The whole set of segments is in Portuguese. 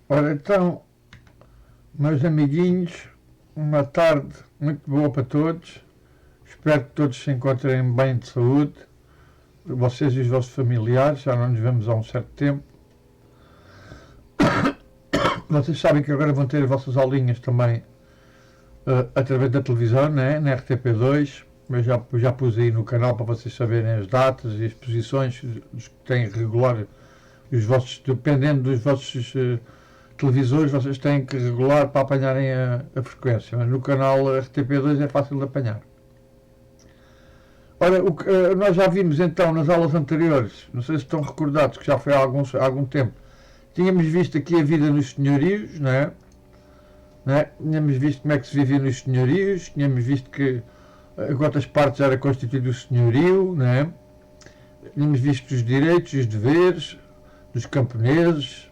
Ora então, meus amiguinhos, uma tarde muito boa para todos. Espero que todos se encontrem bem de saúde. Vocês e os vossos familiares, já não nos vemos há um certo tempo. Vocês sabem que agora vão ter as vossas aulinhas também através da televisão, né? Na RTP2. Eu já pus aí no canal para vocês saberem as datas e as posições que têm regular os vossos, dependendo dos vossos televisores, vocês têm que regular para apanharem a frequência. Mas no canal RTP2 é fácil de apanhar. Ora, nós já vimos então nas aulas anteriores, não sei se estão recordados, que já foi há algum tempo, tínhamos visto aqui a vida nos senhorios, não é? Tínhamos visto como é que se vivia nos senhorios, tínhamos visto que quantas partes era constituído o senhorio, não é? Tínhamos visto os direitos e os deveres dos camponeses,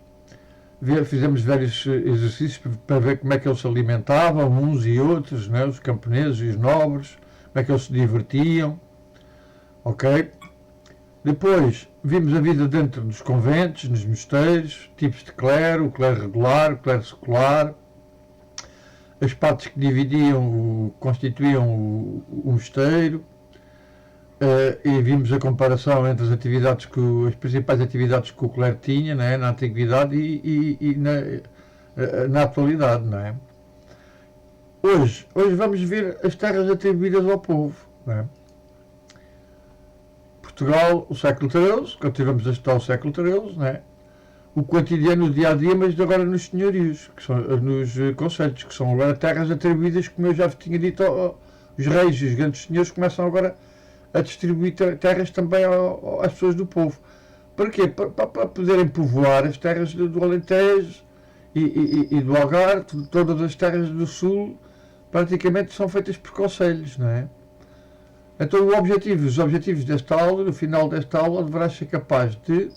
fizemos vários exercícios para ver como é que eles se alimentavam, uns e outros, não é? Os camponeses e os nobres, como é que eles se divertiam, ok? Depois vimos a vida dentro dos conventos, nos mosteiros, tipos de clero, o clero regular, o clero secular, as partes que constituíam o mosteiro, e vimos a comparação entre as principais atividades que o clero tinha, não é? Na antiguidade e na atualidade, não é? Hoje vamos ver as terras atribuídas ao povo, não é? Portugal, o século XIII, continuamos a estudar o século XIII, não é? O cotidiano, o dia-a-dia, mas agora nos senhorios, que são nos concelhos, que são agora terras atribuídas, como eu já tinha dito, os reis e os grandes senhores começam agora a distribuir terras também às pessoas do povo. Para quê? Para poderem povoar as terras do Alentejo e do Algarve, todas as terras do Sul, praticamente são feitas por concelhos, não é? Então os objetivos desta aula, no final desta aula, deverá ser capaz de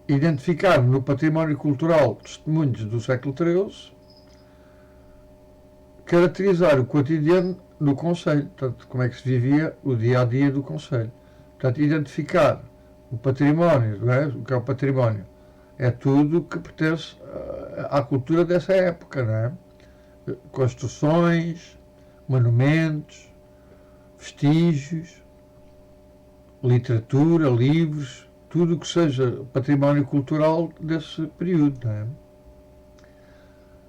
identificar no património cultural testemunhos do século XIII, caracterizar o cotidiano do concelho, portanto, como é que se vivia o dia-a-dia do concelho. Portanto, identificar o património, não é? O que é o património? É tudo que pertence à cultura dessa época, não é? Construções, monumentos, vestígios, literatura, livros, tudo o que seja património cultural desse período, não é?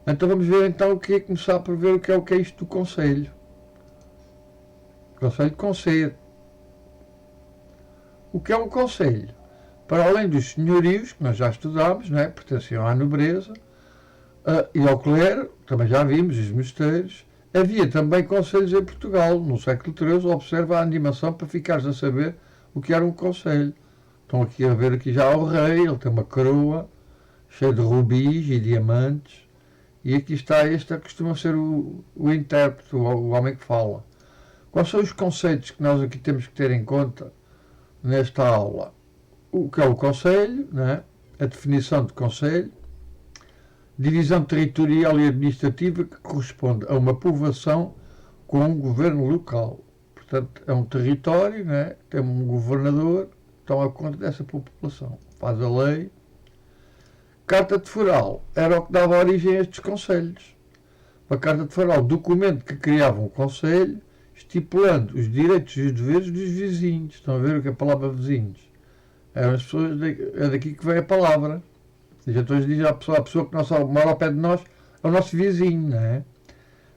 Então vamos ver então começar por ver o que é isto do concelho. Concelho com C. O que é um concelho? Para além dos senhorios, que nós já estudámos, não é? Pertenciam à nobreza, e ao clero, também já vimos, os mosteiros. Havia também concelhos em Portugal, no século XIII. Observa a animação para ficares a saber o que era um concelho. Estão aqui a ver aqui já o rei, ele tem uma coroa cheia de rubis e diamantes. E aqui está este, costuma ser o intérprete, o homem que fala. Quais são os conceitos que nós aqui temos que ter em conta nesta aula? O que é o concelho, né? A definição de concelho, divisão territorial e administrativa que corresponde a uma povoação com um governo local. Portanto, é um território, né? Tem um governador, estão a conta dessa população. Faz a lei. Carta de Foral era o que dava origem a estes concelhos. A Carta de Foral, documento que criava um concelho, estipulando os direitos e os deveres dos vizinhos. Estão a ver o que é a palavra vizinhos? É daqui que vem a palavra. Então diz a pessoa que mora ao pé de nós é o nosso vizinho, não é?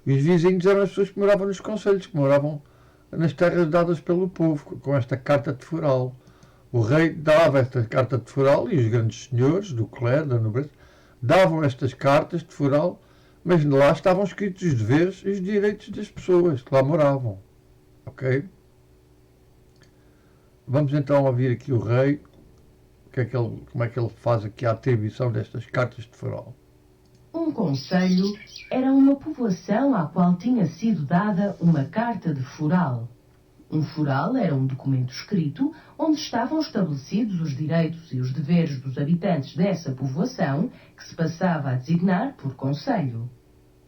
E os vizinhos eram as pessoas que moravam nos concelhos, que moravam nas terras dadas pelo povo, com esta Carta de Foral. O rei dava esta Carta de Foral e os grandes senhores do clero, da nobreza, davam estas cartas de Foral, mas lá estavam escritos os deveres e os direitos das pessoas que lá moravam. Ok? Vamos então ouvir aqui o rei, como é que ele faz aqui a atribuição destas cartas de Foral. Um concelho era uma povoação à qual tinha sido dada uma carta de foral. Um foral era um documento escrito onde estavam estabelecidos os direitos e os deveres dos habitantes dessa povoação, que se passava a designar por concelho.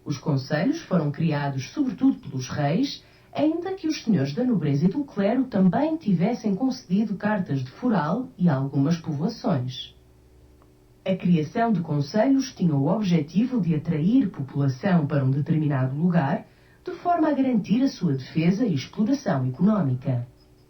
Os concelhos foram criados sobretudo pelos reis, ainda que os senhores da nobreza e do clero também tivessem concedido cartas de foral e algumas povoações. A criação de conselhos tinha o objetivo de atrair população para um determinado lugar, de forma a garantir a sua defesa e exploração económica.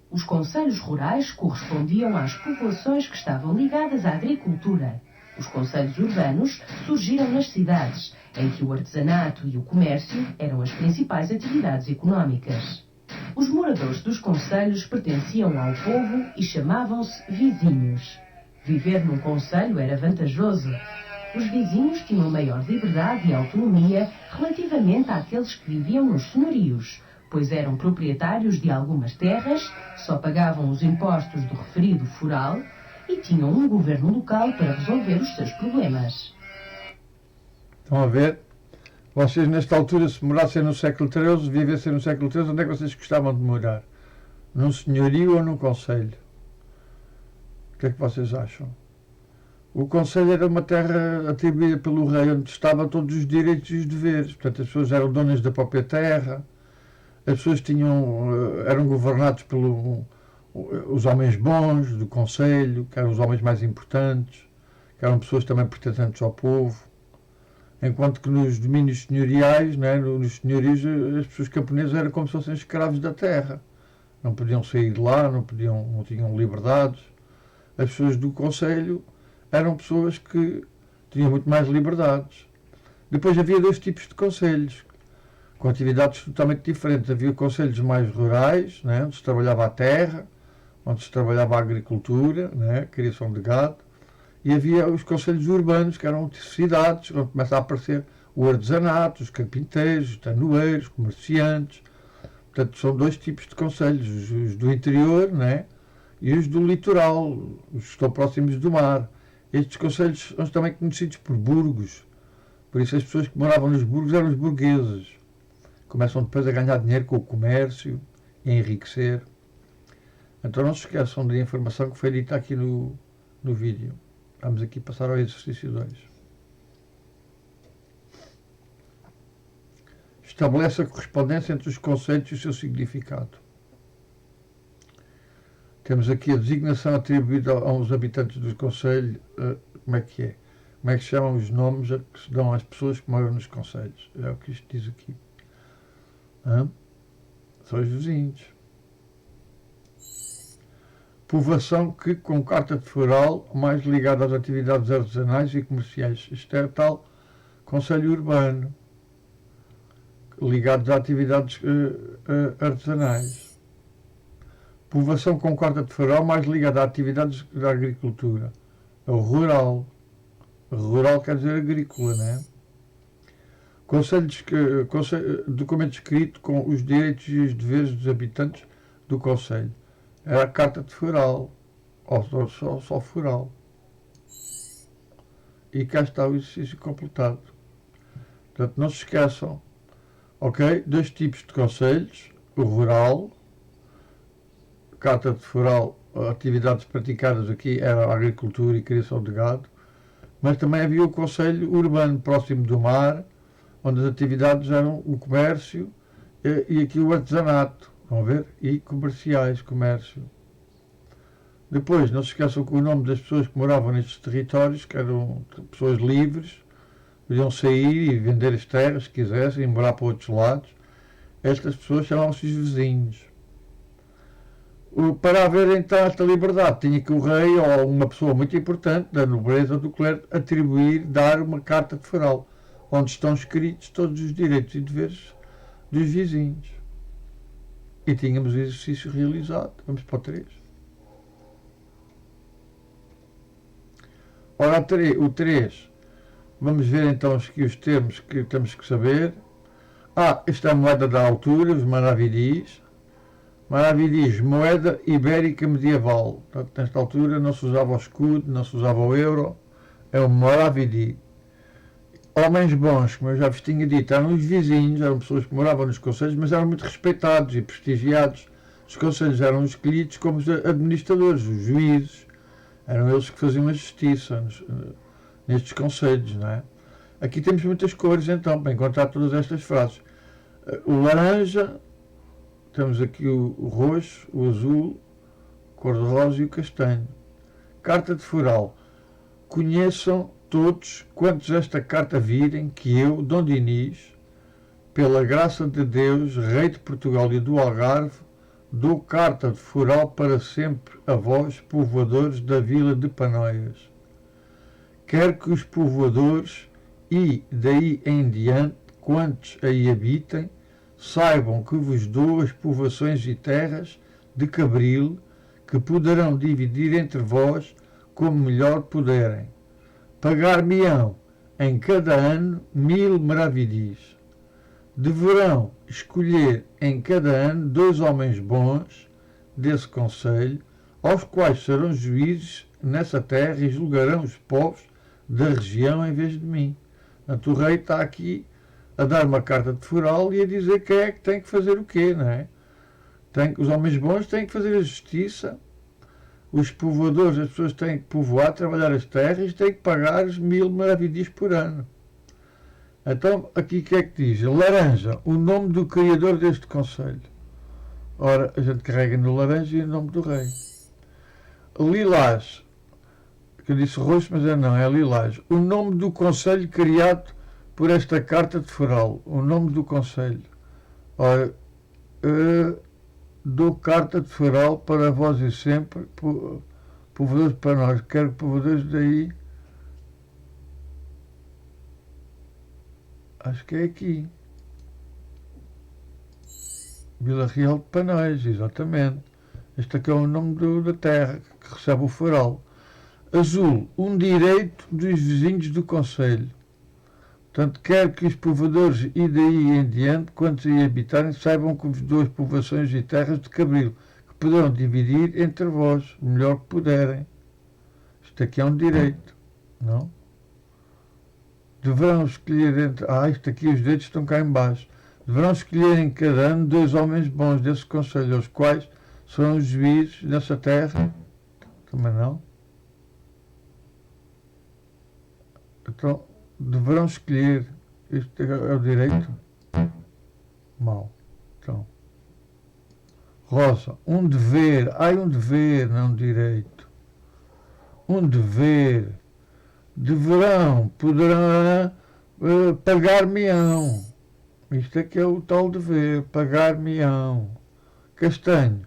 Os conselhos rurais correspondiam às populações que estavam ligadas à agricultura. Os conselhos urbanos surgiram nas cidades, em que o artesanato e o comércio eram as principais atividades económicas. Os moradores dos concelhos pertenciam ao povo e chamavam-se vizinhos. Viver num concelho era vantajoso. Os vizinhos tinham maior liberdade e autonomia relativamente àqueles que viviam nos senhorios, pois eram proprietários de algumas terras, só pagavam os impostos do referido foral e tinham um governo local para resolver os seus problemas. Estão a ver? Vocês, nesta altura, se morassem no século XIII, vivessem no século XIII, onde é que vocês gostavam de morar? Num senhorio ou num concelho? O que é que vocês acham? O concelho era uma terra atribuída pelo rei, onde estavam todos os direitos e os deveres. Portanto, as pessoas eram donas da própria terra, as pessoas eram governados pelos homens bons do concelho, que eram os homens mais importantes, que eram pessoas também pertencentes ao povo. Enquanto que nos domínios senhoriais, né, nos senhorios, as pessoas camponesas eram como se fossem escravos da terra. Não podiam sair de lá, não tinham liberdades. As pessoas do concelho eram pessoas que tinham muito mais liberdades. Depois havia dois tipos de concelhos, com atividades totalmente diferentes. Havia concelhos mais rurais, né, onde se trabalhava a terra, onde se trabalhava a agricultura, né, a criação de gado, e havia os concelhos urbanos, que eram cidades, onde começa a aparecer o artesanato, os carpinteiros, os tanoeiros, comerciantes. Portanto, são dois tipos de concelhos, os do interior, né, e os do litoral, os que estão próximos do mar. Estes concelhos são também conhecidos por burgos. Por isso as pessoas que moravam nos burgos eram os burgueses. Começam depois a ganhar dinheiro com o comércio e a enriquecer. Então não se esqueçam da informação que foi dita aqui no vídeo. Vamos aqui passar ao exercício 2. Estabelece a correspondência entre os conceitos e o seu significado. Temos aqui a designação atribuída aos habitantes do concelho. Como é que é? Como é que se chamam os nomes que se dão às pessoas que moram nos concelhos? É o que isto diz aqui. São os vizinhos. Povoação que, com carta de foral, mais ligada às atividades artesanais e comerciais. Isto é tal concelho urbano, ligados a atividades artesanais. Povoação com carta de foral mais ligada a atividades da agricultura. É o rural. Rural quer dizer agrícola, não é? Documento escrito com os direitos e os deveres dos habitantes do concelho. Era a carta de foral. Ou só foral. E cá está o exercício completado. Portanto, não se esqueçam. Ok? Dois tipos de concelhos. O rural. Carta de foral, atividades praticadas aqui era a agricultura e criação de gado, mas também havia o concelho urbano, próximo do mar, onde as atividades eram o comércio e aqui o artesanato, vão ver? E comerciais, comércio. Depois, não se esqueçam que o nome das pessoas que moravam nestes territórios, que eram pessoas livres, podiam sair e vender as terras se quisessem, e morar para outros lados. Estas pessoas chamavam-se os vizinhos. Para haver então esta liberdade, tinha que o rei ou uma pessoa muito importante da nobreza do clero dar uma carta de foral, onde estão escritos todos os direitos e deveres dos vizinhos. E tínhamos o exercício realizado. Vamos para o 3. Ora, o 3. Vamos ver então aqui os termos que temos que saber. Esta é a moeda da altura, os maravidis. Maravidis, moeda ibérica medieval. Portanto, nesta altura não se usava o escudo, não se usava o euro. É o maravidi. Homens bons, como eu já vos tinha dito, eram os vizinhos, eram pessoas que moravam nos concelhos, mas eram muito respeitados e prestigiados. Os concelhos eram escolhidos como os administradores, os juízes. Eram eles que faziam a justiça nestes concelhos, não é? Aqui temos muitas cores, então, para encontrar todas estas frases. O laranja, temos aqui o roxo, o azul, o cor-de-rosa e o castanho. Carta de foral. conheçam todos quantos esta carta virem que eu, Dom Dinis, pela graça de Deus, rei de Portugal e do Algarve, dou carta de foral para sempre a vós, povoadores da vila de Panóias. Quero que os povoadores e, daí em diante, quantos aí habitem, saibam que vos dou as povoações e terras de Cabril, que poderão dividir entre vós como melhor puderem. Pagar-me-ão em cada ano 1000 maravedis. Deverão escolher em cada ano 2 homens bons desse conselho, aos quais serão juízes nessa terra e julgarão os povos da região em vez de mim. Portanto, o rei está aqui a dar uma carta de foral e a dizer quem é que tem que fazer o quê, não é? Os homens bons têm que fazer a justiça, os povoadores, as pessoas têm que povoar, trabalhar as terras e têm que pagar os 1000 maravedis por ano. Então, aqui o que é que diz? Laranja, o nome do criador deste conselho. Ora, a gente carrega no laranja e o nome do rei. Lilás, que eu disse roxo, mas não, é lilás. O nome do conselho criado por esta carta de foral. O nome do conselho. Ora, dou carta de foral para vós e sempre, povoadores para nós. Quero que povoadores daí... Acho que é aqui. Vila Real de Panóias, exatamente. Este aqui é o nome da terra que recebe o foral. Azul, um direito dos vizinhos do concelho. Portanto, quero que os povoadores e daí em diante, quantos aí habitarem, saibam que vos dou as povoações e terras de Cabril, que poderão dividir entre vós, o melhor que puderem. Isto aqui é um direito, não? Deverão escolher entre... isto aqui, os direitos estão cá em baixo. Deverão escolher em cada ano 2 homens bons desse conselho, aos quais serão os juízes dessa terra. Também não. Então, deverão escolher... Isto é o direito? Mau. Então. Rosa, um dever. Um dever, não direito. Um dever. Poderão pagar-me-ão. Isto é que é o tal dever, pagar-me-ão. Castanho,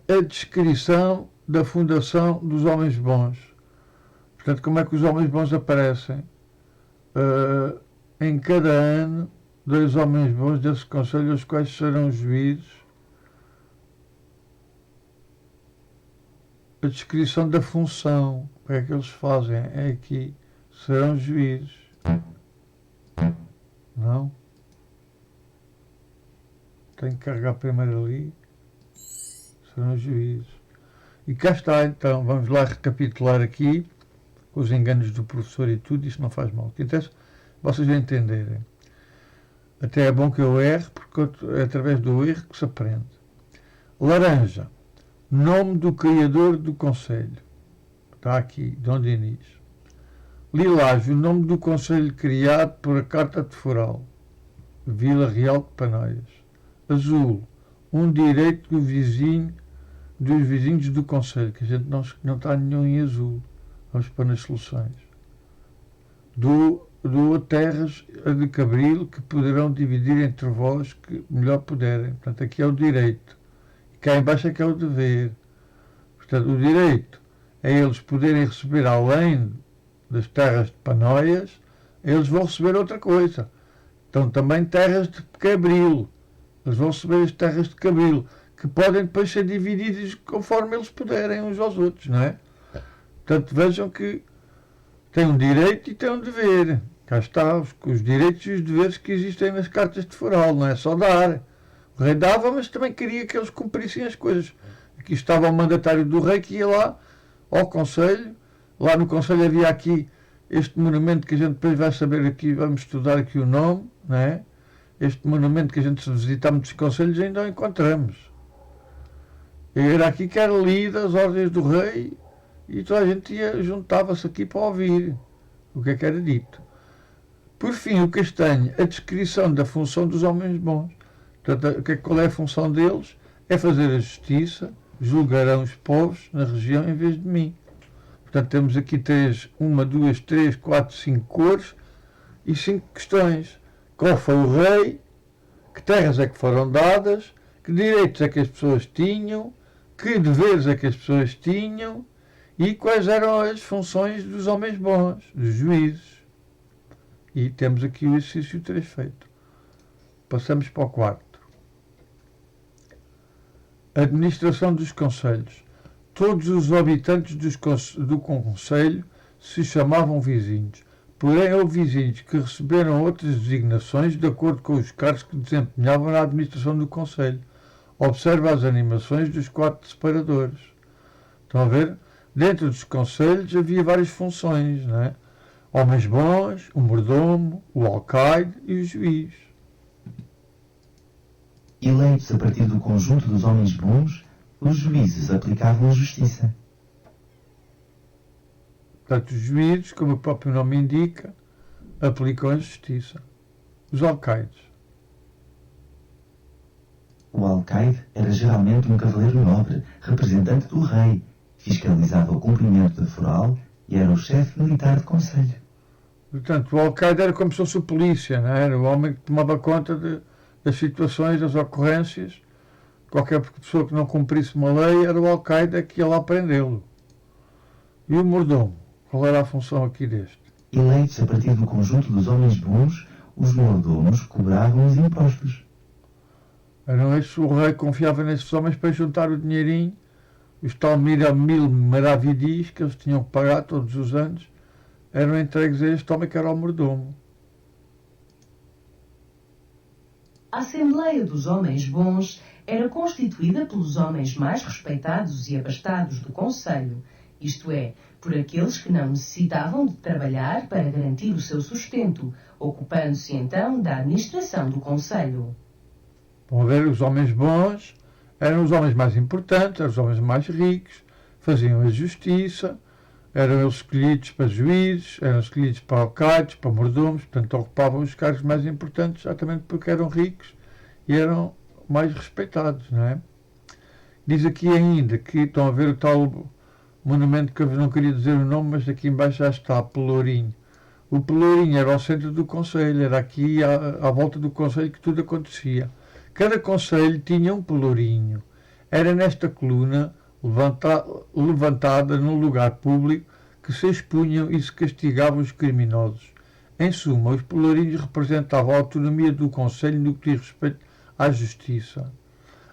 a descrição da fundação dos homens bons. Portanto, como é que os homens bons aparecem? Em cada ano, 2 homens bons desse conselho, os quais serão juízes. A descrição da função, o que é que eles fazem? É aqui, serão juízes. Não? Tenho que carregar primeiro ali. Serão juízes. E cá está, então, vamos lá recapitular aqui, com os enganos do professor e tudo, isso não faz mal. O que interessa, vocês vão entenderem. Até é bom que eu erre, porque é através do erro que se aprende. Laranja. Nome do criador do conselho. Está aqui, Dom Dinis. Lilás, o nome do conselho criado por a carta de foral. Vila Real de Panóias. Azul, um direito dos vizinhos do conselho, que a gente não está nenhum em azul. Vamos pôr nas soluções. Do terras de Cabril, que poderão dividir entre vós, que melhor puderem. Portanto, aqui é o direito. Cá em baixo é que é o dever. Portanto, o direito é eles poderem receber, além das terras de Panóias, eles vão receber outra coisa. Então, também terras de Cabril. Eles vão receber as terras de Cabril, que podem depois ser divididas conforme eles puderem uns aos outros, não é? Portanto, vejam que tem um direito e tem um dever. Cá está, os direitos e os deveres que existem nas cartas de foral, não é só dar. O rei dava, mas também queria que eles cumprissem as coisas. Aqui estava o mandatário do rei que ia lá ao conselho. Lá no conselho havia aqui este monumento que a gente depois vai saber aqui, vamos estudar aqui o nome, não é? Este monumento que a gente, se visitar muitos conselhos, ainda o encontramos. Era aqui que era lida as ordens do rei e toda a gente juntava-se aqui para ouvir o que é que era dito. Por fim, o castanho, a descrição da função dos homens bons. Portanto, qual é a função deles? É fazer a justiça, julgarão os povos na região em vez de mim. Portanto, temos aqui 1, 2, 3, 4, 5 cores e 5 questões. Qual foi o rei? Que terras é que foram dadas? Que direitos é que as pessoas tinham? Que deveres é que as pessoas tinham? E quais eram as funções dos homens bons, dos juízes? E temos aqui o exercício 3 feito. Passamos para o quarto. Administração dos conselhos. Todos os habitantes do conselho se chamavam vizinhos. Porém, houve vizinhos que receberam outras designações de acordo com os cargos que desempenhavam na administração do conselho. Observa as animações dos 4 separadores. Estão a ver? Dentro dos conselhos havia várias funções, não é? Homens bons, o mordomo, o alcaide e o juiz. Eleitos a partir do conjunto dos homens bons, os juízes aplicavam a justiça. Portanto, os juízes, como o próprio nome indica, aplicam a justiça. Os alcaides. O alcaide era geralmente um cavaleiro nobre, representante do rei, fiscalizava o cumprimento da foral e era o chefe militar de conselho. Portanto, o alcaide era como se fosse o polícia, não é? Era o homem que tomava conta das situações, das ocorrências. Qualquer pessoa que não cumprisse uma lei era o alcaide que ia lá prendê-lo. E o mordomo? Qual era a função aqui deste? Eleitos a partir do conjunto dos homens bons, os mordomos cobravam os impostos. Eram estes, o rei confiava nesses homens para juntar o dinheirinho, os tal 1000 maravidis que eles tinham que pagar todos os anos, eram entregues a este homem que era o mordomo. A Assembleia dos Homens Bons era constituída pelos homens mais respeitados e abastados do concelho, isto é, por aqueles que não necessitavam de trabalhar para garantir o seu sustento, ocupando-se então da administração do concelho. Vão ver, os homens bons eram os homens mais importantes, eram os homens mais ricos, faziam a justiça, eram eles escolhidos para juízes, eram escolhidos para alcaides, para mordomos, portanto ocupavam os cargos mais importantes exatamente porque eram ricos e eram mais respeitados, não é? Diz aqui ainda que estão a ver o tal monumento que eu não queria dizer o nome, mas aqui embaixo já está, Pelourinho. O Pelourinho era o centro do concelho, era aqui à volta do concelho que tudo acontecia. Cada concelho tinha um pelourinho. Era nesta coluna, levantada num lugar público, que se expunham e se castigavam os criminosos. Em suma, os pelourinhos representavam a autonomia do concelho no que diz respeito à justiça.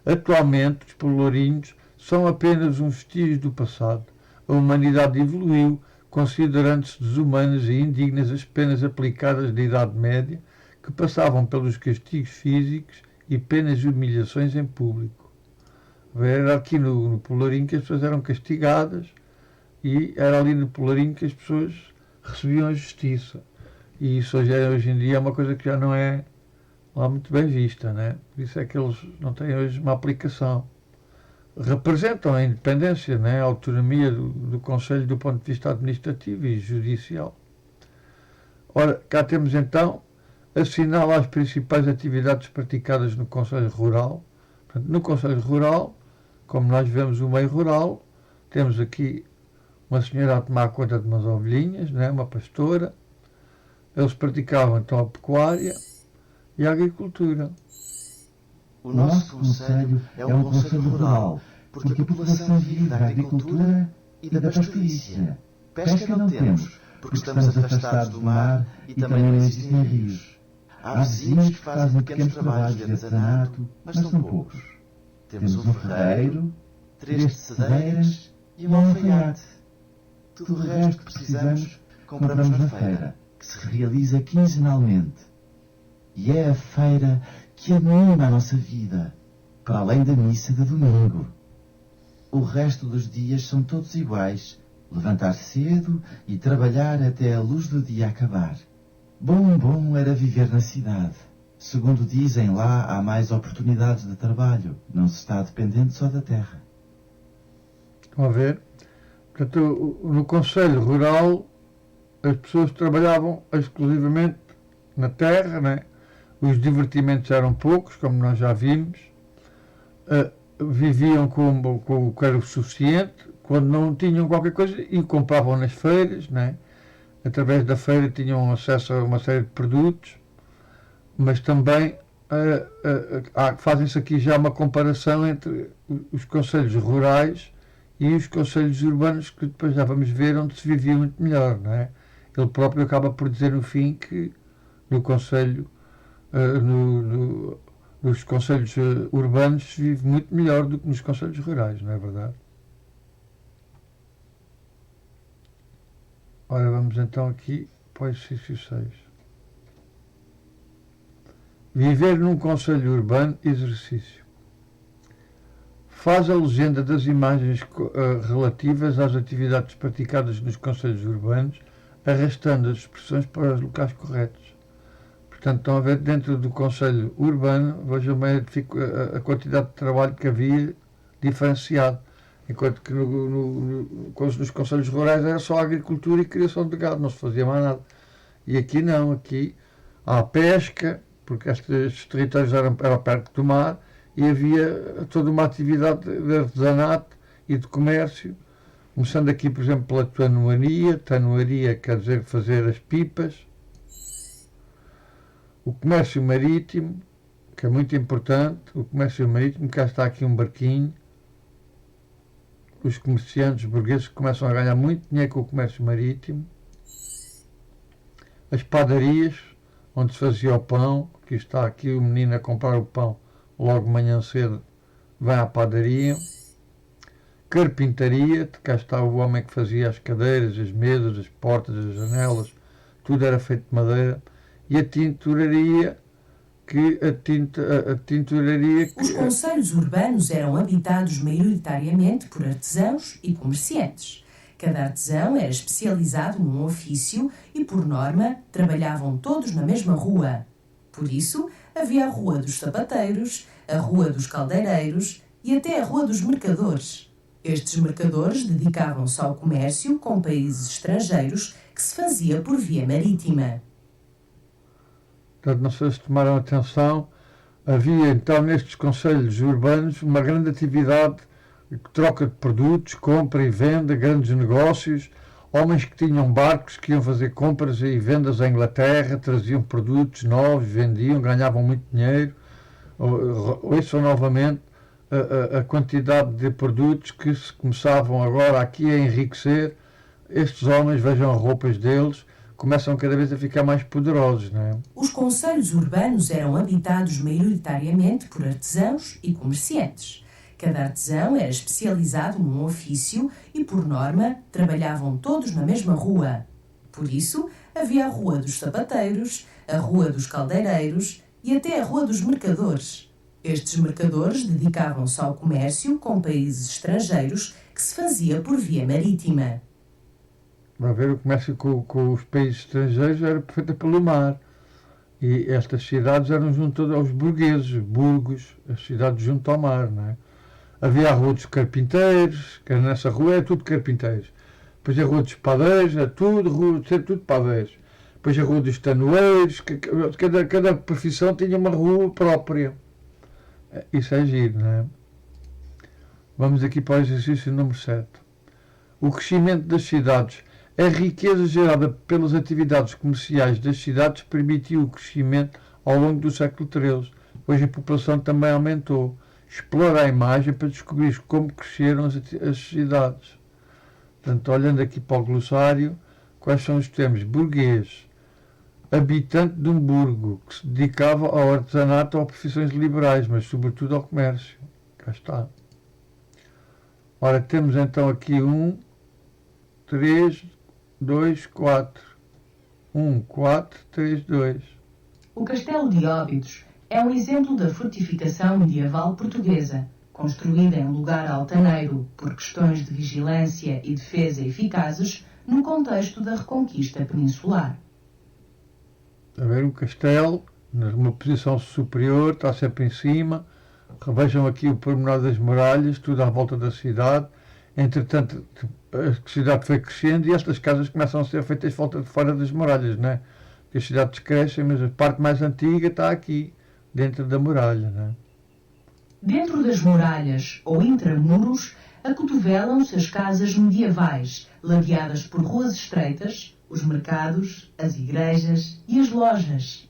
Atualmente, os pelourinhos são apenas um vestígio do passado. A humanidade evoluiu, considerando-se desumanas e indignas as penas aplicadas da Idade Média, que passavam pelos castigos físicos e penas de humilhações em público. Era aqui no Pelourinho que as pessoas eram castigadas e era ali no Pelourinho que as pessoas recebiam a justiça. E isso hoje em dia é uma coisa que já não é lá muito bem vista, né? Por isso é que eles não têm hoje uma aplicação. Representam a independência, né? A autonomia do Conselho do ponto de vista administrativo e judicial. Ora, cá temos então assinala as principais atividades praticadas no Conselho Rural. Portanto, no Conselho Rural, como nós vemos o meio rural, temos aqui uma senhora a tomar conta de umas ovelhinhas, né? Uma pastora. Eles praticavam então a pecuária e a agricultura. O nosso concelho é um concelho rural, porque a população vive da agricultura e da pastorícia. Pesca não temos, porque estamos afastados do mar e também não existem rios. Há vizinhos que fazem pequenos trabalhos de artesanato, mas são poucos. Temos um ferreiro, 3 tecedeiras e um alfaiate. Tudo o resto que precisamos compramos na feira, que se realiza quinzenalmente. E é a feira que anima a nossa vida, para além da missa de domingo. O resto dos dias são todos iguais, levantar cedo e trabalhar até a luz do dia acabar. Bom era viver na cidade. Segundo dizem lá, há mais oportunidades de trabalho, não se está dependente só da terra. Estão a ver? Portanto, no Conselho Rural, as pessoas trabalhavam exclusivamente na terra, né? Os divertimentos eram poucos, como nós já vimos, viviam com o que era o suficiente, quando não tinham qualquer coisa e compravam nas feiras, né? Através da feira tinham acesso a uma série de produtos, mas também fazem-se aqui já uma comparação entre os concelhos rurais e os concelhos urbanos, que depois já vamos ver onde se vivia muito melhor, não é? Ele próprio acaba por dizer no fim que no concelho, nos concelhos urbanos se vive muito melhor do que nos concelhos rurais, não é verdade? Ora, vamos então aqui para o exercício 6. Viver num concelho urbano, exercício. Faz a legenda das imagens relativas às atividades praticadas nos concelhos urbanos, arrastando as expressões para os locais corretos. Portanto, estão a ver, dentro do concelho urbano, vejam bem a quantidade de trabalho que havia diferenciado, enquanto que nos concelhos rurais era só agricultura e criação de gado, não se fazia mais nada. E aqui não, aqui há pesca, porque estes territórios eram perto do mar, e havia toda uma atividade de artesanato e de comércio, começando aqui, por exemplo, pela tanoaria. Tanoaria quer dizer fazer as pipas. O comércio marítimo, que é muito importante. O comércio marítimo, cá está aqui um barquinho. Os comerciantes burgueses começam a ganhar muito dinheiro com o comércio marítimo. As padarias, onde se fazia o pão. Aqui está aqui o menino a comprar o pão logo de manhã cedo, vai à padaria. Carpintaria, cá está o homem que fazia as cadeiras, as mesas, as portas, as janelas, tudo era feito de madeira. E a tinturaria, Os concelhos urbanos eram habitados maioritariamente por artesãos e comerciantes. Cada artesão era especializado num ofício e, por norma, trabalhavam todos na mesma rua. Por isso, havia a Rua dos Sapateiros, a Rua dos Caldeireiros e até a Rua dos Mercadores. Estes mercadores dedicavam-se ao comércio com países estrangeiros que se fazia por via marítima. Portanto, não sei se tomaram atenção, havia então nestes concelhos urbanos uma grande atividade, troca de produtos, compra e venda, grandes negócios, homens que tinham barcos que iam fazer compras e vendas à Inglaterra, traziam produtos novos, vendiam, ganhavam muito dinheiro. Ouçam novamente a quantidade de produtos que se começavam agora aqui a enriquecer. Estes homens, vejam as roupas deles, começam cada vez a ficar mais poderosos, não é? Os concelhos urbanos eram habitados maioritariamente por artesãos e comerciantes. Cada artesão era especializado num ofício e, por norma, trabalhavam todos na mesma rua. Por isso, havia a Rua dos Sapateiros, a Rua dos Caldeireiros e até a Rua dos Mercadores. Estes mercadores dedicavam-se ao comércio com países estrangeiros que se fazia por via marítima. Vai ver, o comércio com os países estrangeiros era feito pelo mar. E estas cidades eram junto aos burgueses, burgos, as cidades junto ao mar, não é? Havia a Rua dos Carpinteiros, que nessa rua é tudo carpinteiros. Depois a Rua dos Padeiros, é tudo, sempre tudo padeiros. Depois a Rua dos Tanoeiros, cada profissão tinha uma rua própria. Isso é giro, não é? Vamos aqui para o exercício número 7. O crescimento das cidades. A riqueza gerada pelas atividades comerciais das cidades permitiu o crescimento ao longo do século XIII. Hoje a população também aumentou. Explora a imagem para descobrir como cresceram as cidades. Portanto, olhando aqui para o glossário, quais são os termos? Burguês, habitante de um burgo, que se dedicava ao artesanato ou a profissões liberais, mas sobretudo ao comércio. Cá está. Ora, temos então aqui 1, 3, 2, 4. 1, 4, 3, 2. O Castelo de Óbidos é um exemplo da fortificação medieval portuguesa, construída em lugar altaneiro por questões de vigilância e defesa eficazes no contexto da Reconquista peninsular. A ver, um castelo, numa posição superior, está sempre em cima. Vejam aqui o pormenor das muralhas, tudo à volta da cidade. Entretanto, a cidade foi crescendo e estas casas começam a ser feitas fora das muralhas, não é? Porque as cidades crescem, mas a parte mais antiga está aqui, dentro da muralha, não é? Dentro das muralhas ou intramuros acotovelam-se as casas medievais, ladeadas por ruas estreitas, os mercados, as igrejas e as lojas.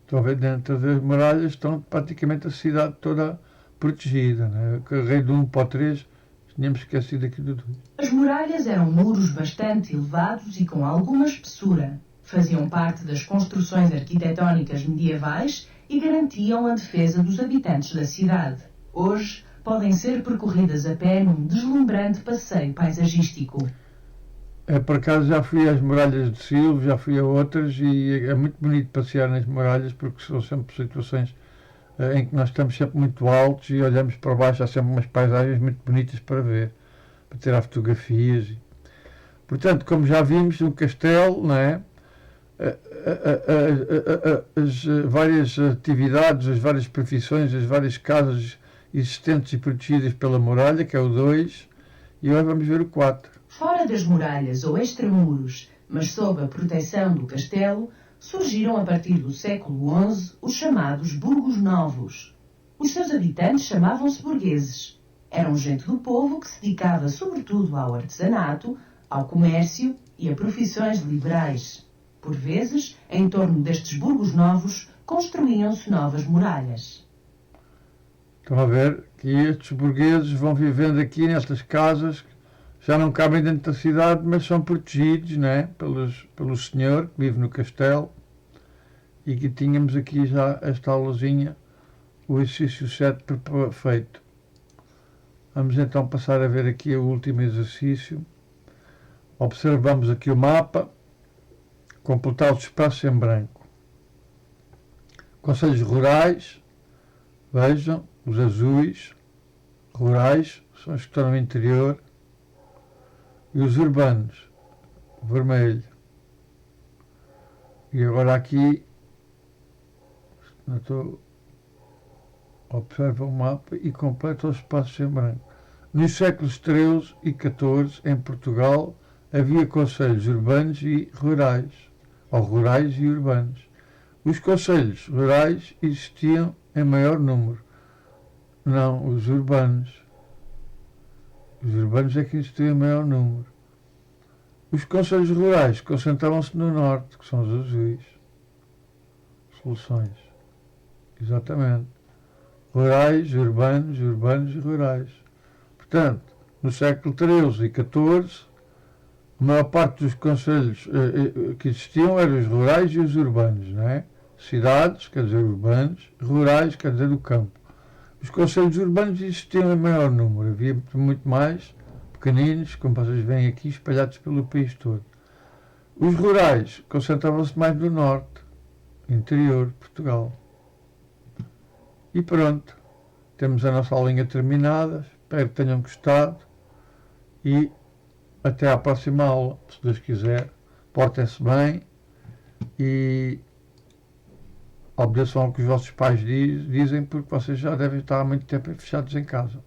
Estão a ver, dentro das muralhas estão praticamente a cidade toda protegida, né? Carreguei do 1 para o 3, tínhamos esquecido aqui do 2. As muralhas eram muros bastante elevados e com alguma espessura. Faziam parte das construções arquitetónicas medievais e garantiam a defesa dos habitantes da cidade. Hoje, podem ser percorridas a pé num deslumbrante passeio paisagístico. Por acaso já fui às muralhas de Silves, já fui a outras e é muito bonito passear nas muralhas porque são sempre situações em que nós estamos sempre muito altos e olhamos para baixo, há sempre umas paisagens muito bonitas para ver, para tirar fotografias. Portanto, como já vimos, o castelo, não é? As várias atividades, as várias profissões, as várias casas existentes e protegidas pela muralha, que é o 2, e agora vamos ver o 4. Fora das muralhas ou extramuros, mas sob a proteção do castelo, surgiram a partir do século XI os chamados burgos novos. Os seus habitantes chamavam-se burgueses. Eram gente do povo que se dedicava sobretudo ao artesanato, ao comércio e a profissões liberais. Por vezes, em torno destes burgos novos, construíam-se novas muralhas. Estão a ver que estes burgueses vão vivendo aqui nestas casas, já não cabem dentro da cidade, mas são protegidos, né, pelo senhor que vive no castelo. E que tínhamos aqui já esta aulazinha, o exercício 7 feito. Vamos então passar a ver aqui o último exercício. Observamos aqui o mapa, completar os espaços em branco. Conselhos rurais, vejam, os azuis, rurais, são os que estão no interior, e os urbanos, vermelho. E agora aqui, observa o mapa e completa os espaços em branco. Nos séculos XIII e XIV, em Portugal, havia concelhos urbanos e rurais, ou rurais e urbanos. Os concelhos rurais existiam em maior número. Não, os urbanos. Os urbanos é que existiam em maior número. Os concelhos rurais concentravam-se no norte, que são os azuis. Soluções. Exatamente. Rurais, urbanos, urbanos e rurais. Portanto, no século XIII e XIV, a maior parte dos concelhos que existiam eram os rurais e os urbanos, não é? Cidades, quer dizer urbanos, rurais, quer dizer do campo. Os concelhos urbanos existiam em maior número, havia muito mais pequeninos, como vocês veem aqui, espalhados pelo país todo. Os rurais concentravam-se mais no norte, interior de Portugal. E pronto, temos a nossa aulinha terminada, espero que tenham gostado e até à próxima aula, se Deus quiser. Portem-se bem e obedeçam ao que os vossos pais dizem, porque vocês já devem estar há muito tempo fechados em casa.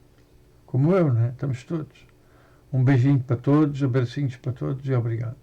Como eu, né? Estamos todos. Um beijinho para todos, abracinhos para todos e obrigado.